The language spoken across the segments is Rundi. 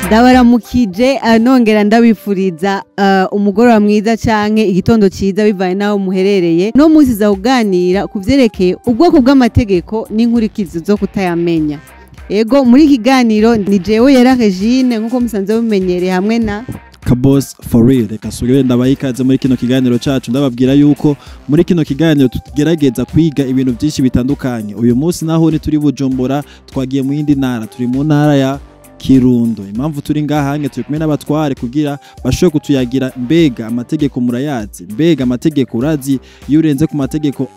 Ndabaramukije nongera ndabifuriza umugoroba mwiza canke igitondo ciza bivaye naho muherereye no musiza kuganira kuvyerekeye ubwoko bw'amategeko n'inkurikizi zo kutayamenya. Ego muri kiganiro ni jewe yera Regine nkuko musanze bimenyereye hamwe na Kabos for real. Reka sugire ndabaye ikaze muri kino kiganiro cacu ndababwira yuko muri kino kiganiro tugerageza kwiga ibintu byinshi bitandukanye. Uyu munsi naho ni turi Bujumbura twagiye mu yindi ntara, turi mu ntara ya Kirundo. Impamvu turi ngahange turi kumwe n'abatware kugira bashobore kutuyagira mbega amategeko murayazi, mbega amategeko urazi iyo urenze ku mategeko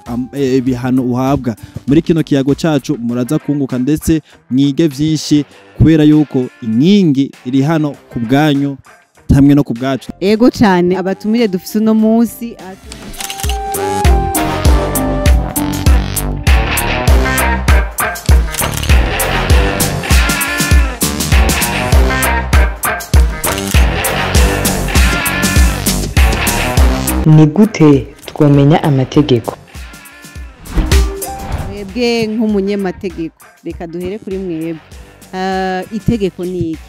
ibihano uhabwa. Muri kino kiyago cacu muraza kunguka ndetse mwige vyinshi kubera yuko inkingi iri hano ku bwanyu hamwe no ku bwacu. Ego cyane abatumire dufise no munsi ni gute twomenya amategeko? Mwebwe nk'umunyamategeko reka duhere kuri mwebwe. Itegeko ni iki?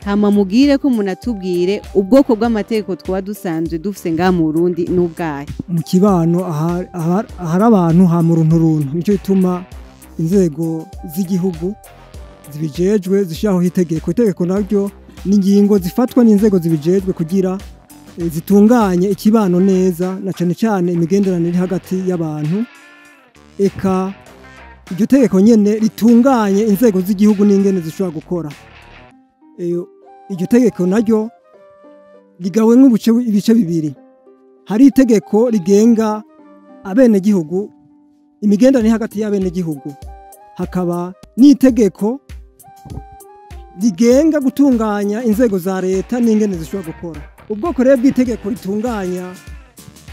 Hama mugire ko munatubwire ubwoko bw'amategeko twa dusanzwe dufise nga mu Burundi n'ubwaye. Mu kibano ahari abantu ha mu runtu nico bituma inzego z'igihugu zibijejwe zishaho itegeko naryo n'ingingo zifatwa n'inzego zibijejwe kugira zitunganye ikibano neza na cyane imigenderanire hagati y'abantu. Eka iryo tegeko nyene ritunganye inzego z'igihugu n'ingene zishobora gukora. Iryo tegeko naryo ligawe nk'ibice bibiri. Hari itegeko rigenga abenegihugu, imigenderanire hagati y'abenegihugu. Hakaba n'itegeko rigenga gutunganya inzego za leta n'ingene zishobora gukora. Ubwoko rero bw'itegeko ritunganya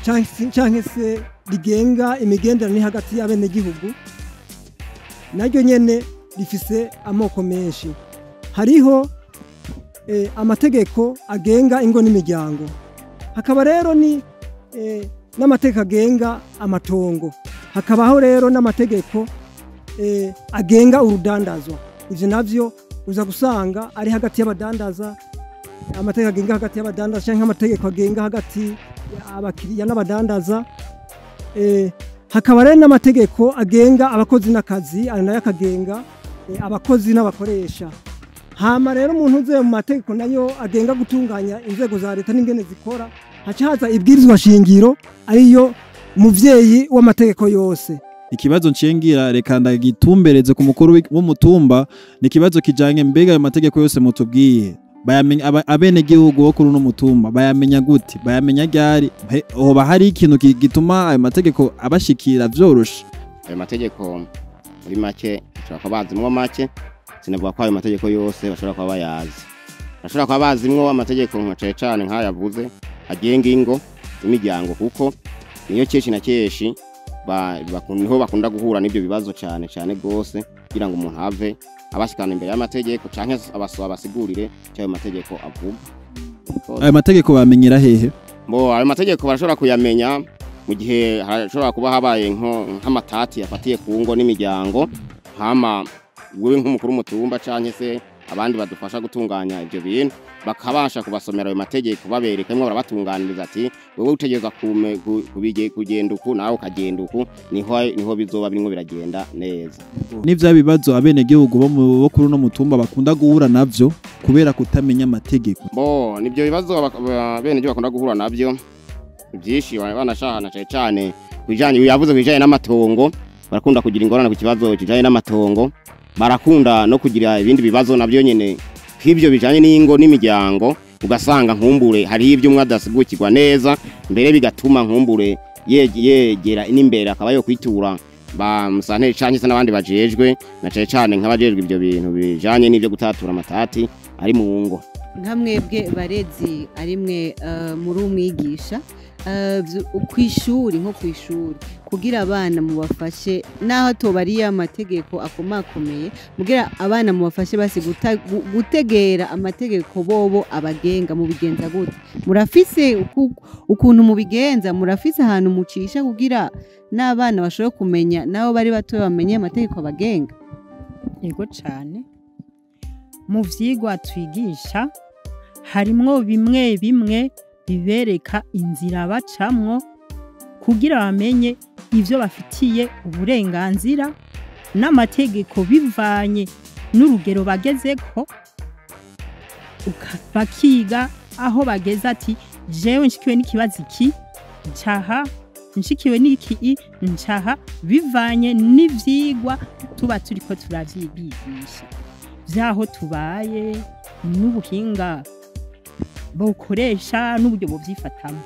canke se rigenga imigenderanire hagati y'abenegihugu naryo nyene rifise amoko menshi. Hariho amategeko agenga ingo n'imiryango, hakaba rero ni n'amategeko agenga amatongo, hakabaho rero n'amategeko agenga urudandazwa. Ivyo navyo uza gusanga ari hagati y'abadandaza, amategeko agenga hagati y'abadandaza canke amategeko agenga hagati y'abakiriya n'abadandaza. Hakaba rero n'amategeko agenga abakozi n'akazi, ari nayo akagenga abakozi n'abakoresha. Hama rero umuntu uze mu mategeko nayo agenga gutunganya inzego za leta n'ingene zikora, hacaza ibwirizwa shingiro ariyo muvyeyi w'amategeko yose. Ikibazo nshengira reka ndagitumbereze ku mukuru w'umutumba ni kibazo kijanye mbega ayo mategeko yose mutubwiye bayamenya abenegihugu bo kuri no mutumba bayamenya gute, bayamenya ryari, hoba hari ikintu gituma ayo mategeko abashikira vyoroshe? Ayo mategeko muri make ushobora kuba bazimwo make, sinavuga ko ayo mategeko yose bashobora kuba bayazi. Bashobora kuba bazimwo amategeko nka cane nk'ayavuze agenga ingo n'imiryango, kuko niyo keshi na keshi niho bakunda guhura n'ibyo bibazo cane gose kugira ngo umuntu have abashikana imbere y'amategeko canke abasigurire cyo mategeko avuga. Ayo mategeko bamenyera hehe? Ayo mategeko barashobora kuyamenya mu gihe harashobora kuba habaye nk'amatati yafatiye ku ngo n'imiryango, hama wewe nk'umukuru w'umutumba canke se abandi badufasha gutunganya ibyo bintu bakabasha kubasomera ayo mategeko babereka imwe barabatunganiriza ati wewe utegeza kugenda uku nawe ukagenda uku, niho bizoba birimo biragenda neza. N'ivya bibazo abenegihugu bo kuri no mutumba bakunda guhura navyo kubera kutamenya amategeko. Nibyo bibazo abenegihugu bakunda guhura navyo byinshi, banashahana cyane kujanye yavuze kujanye n'amatongo, barakunda kugira ingorane ku kibazo kijanye n'amatongo, barakunda no kugira ibindi bibazo navyo nyene nk'ibyo bijanye n'ingo n'imiryango, ugasanga nkumbure hari ibyo mwadasibukirwa neza mbere bigatuma nkumbure yegera n'imbere akaba yo kwitura ba musanteri canke se n'abandi bajejwe na cyane nk'abajejwe ibyo bintu bijanye n'ibyo gutatura amatati ari mu ngo. Nkamwebwe barezi ari mwe muri umwigisha, kw'ishuri nko kw'ishuri kugira abana mubafashe naho tobariye amategeko akomakomeye mugira abana mubafashe basi gutegera amategeko bobo abagenga mu bigenza gute murafise ukuntu mubigenza murafise ahantu mucisha kugira n'abana bashobora kumenya nabo bari bato bamenye amategeko abagenga yego cyane mu vyigwa twigisha harimwo bimwe bimwe bibereka inzira bacamwo kugira bamenye ivyo bafitiye uburenganzira n'amategeko bivanye n'urugero bagezeko bakiga aho bageze ati jewe nshikiwe n'ikibazo iki ncaha nshikiwe n'iki ncaha bivanye n'ivyigwa tuba turiko turavyigisha vyaho tubaye n'ubuhinga bokoresha n'uburyo bovyifatamo